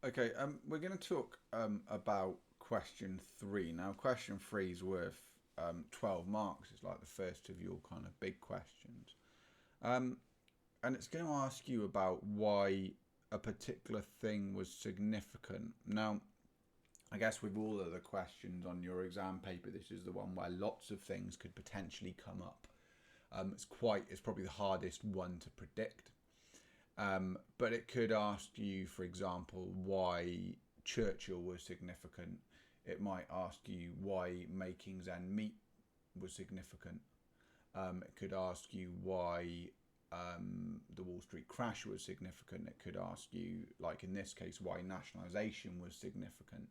Okay, we're going to talk about question three. Now, question three is worth 12 marks. It's like the first of your kind of big questions. And it's going to ask you about why a particular thing was significant. Now, I guess with all of the questions on your exam paper, this is the one where lots of things could potentially come up. It's probably the hardest one to predict. But it could ask you, for example, why Churchill was significant. It might ask you why making ends meet was significant. It could ask you why the Wall Street crash was significant. It could ask you, like in this case, why nationalisation was significant,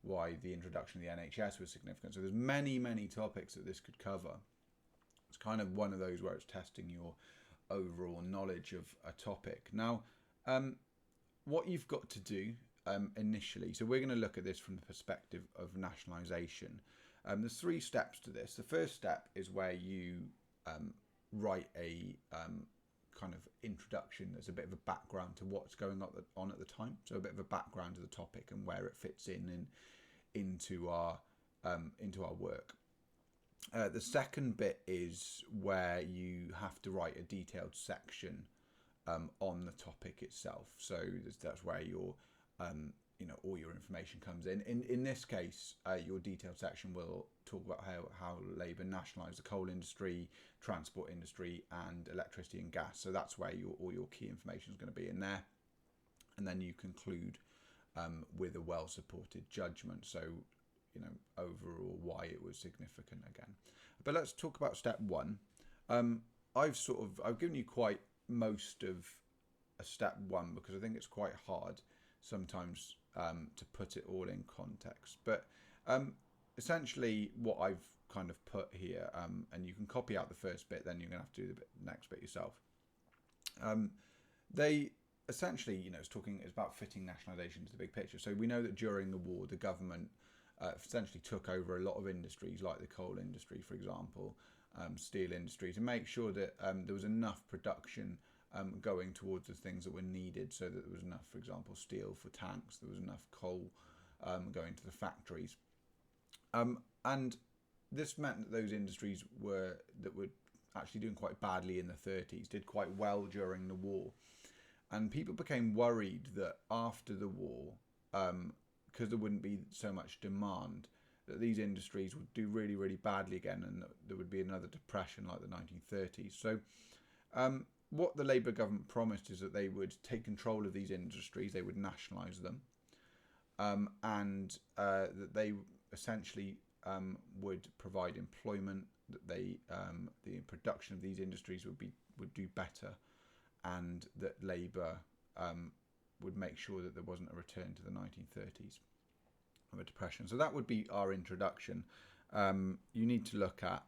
why the introduction of the NHS was significant. So there's many, many topics that this could cover. It's kind of one of those where it's testing your overall knowledge of a topic. Now, what you've got to do initially, so we're going to look at this from the perspective of nationalisation. There's three steps to this. The first step is where you write a kind of introduction. There's a bit of a background to what's going on at the time, so a bit of a background to the topic and where it fits into our work. The second bit is where you have to write a detailed section on the topic itself. So that's where your all your information comes in. In this case, your detailed section will talk about how Labour nationalised the coal industry, transport industry, and electricity and gas. So that's where all your key information is going to be in there. And then you conclude with a well-supported judgment. So overall why it was significant again. But let's talk about step one. I've given you quite most of a step one because I think it's quite hard sometimes to put it all in context. But essentially what I've kind of put here, and you can copy out the first bit, then you're going to have to do the next bit yourself. They essentially, it's about fitting nationalisation to the big picture. So we know that during the war, the government essentially took over a lot of industries like the coal industry, for example, steel industry, to make sure that there was enough production going towards the things that were needed, so that there was enough, for example, steel for tanks, there was enough coal going to the factories. And this meant that those industries were actually doing quite badly in the 30s, did quite well during the war. And people became worried that after the war, because there wouldn't be so much demand, that these industries would do really, really badly again, and that there would be another depression like the 1930s. So what the Labour government promised is that they would take control of these industries, they would nationalise them, and that they essentially would provide employment, that the production of these industries would do better, and that Labour would make sure that there wasn't a return to the 1930s of a depression. So that would be our introduction. You need to look at,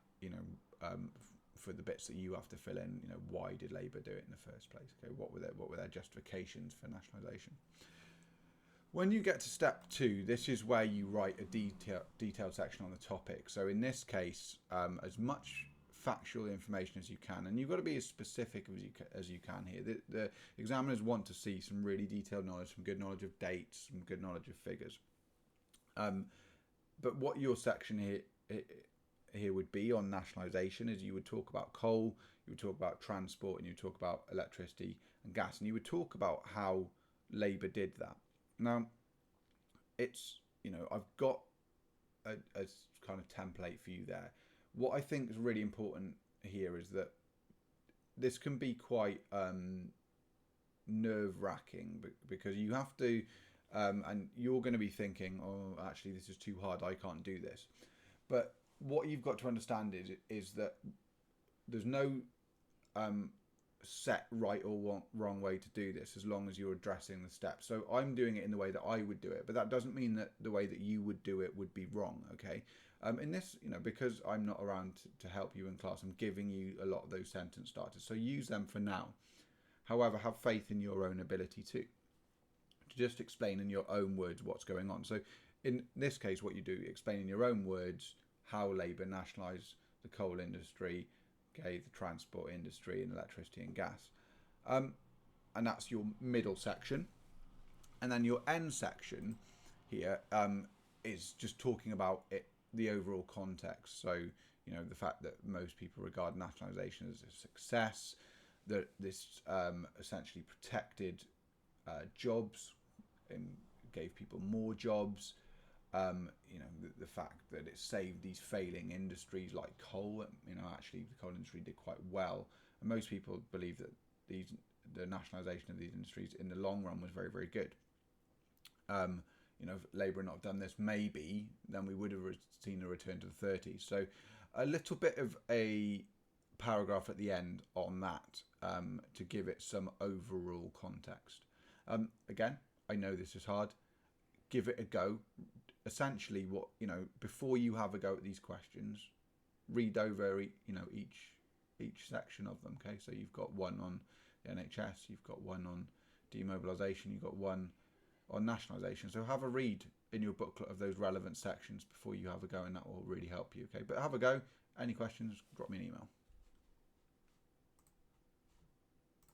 for the bits that you have to fill in, why did Labour do it in the first place? Okay, what were their justifications for nationalisation? When you get to step two, this is where you write a detailed section on the topic. So in this case, as much factual information as you can, and you've got to be as specific as you can here. The examiners want to see some really detailed knowledge, some good knowledge of dates, some good knowledge of figures. But what your section here would be on nationalisation is you would talk about coal, you would talk about transport, and you would talk about electricity and gas, and you would talk about how Labour did that. Now, it's, I've got a kind of template for you there. What I think is really important here is that this can be quite nerve-wracking because you have to, and you're going to be thinking, oh, actually, this is too hard, I can't do this. But what you've got to understand is that there's no set right or wrong way to do this, as long as you're addressing the steps. So I'm doing it in the way that I would do it, but that doesn't mean that the way that you would do it would be wrong, okay? In this, because I'm not around to help you in class, I'm giving you a lot of those sentence starters. So use them for now. However, have faith in your own ability to just explain in your own words what's going on. So in this case, what you do, explain in your own words how Labour nationalised the coal industry, okay, the transport industry, and electricity and gas. And that's your middle section. And then your end section here is just talking about it, the overall context. So, the fact that most people regard nationalisation as a success, that this essentially protected jobs and gave people more jobs. The fact that it saved these failing industries like coal. Actually the coal industry did quite well, and most people believe that the nationalisation of these industries in the long run was very, very good. If Labour had not done this, maybe then we would have seen a return to the 30s. So a little bit of a paragraph at the end on that to give it some overall context. Again, I know this is hard. Give it a go. Essentially, before you have a go at these questions, read over each section of them. Okay, so you've got one on the NHS, you've got one on demobilisation, you've got one on nationalisation. So have a read in your booklet of those relevant sections before you have a go, and that will really help you. Okay, but have a go. Any questions, drop me an email.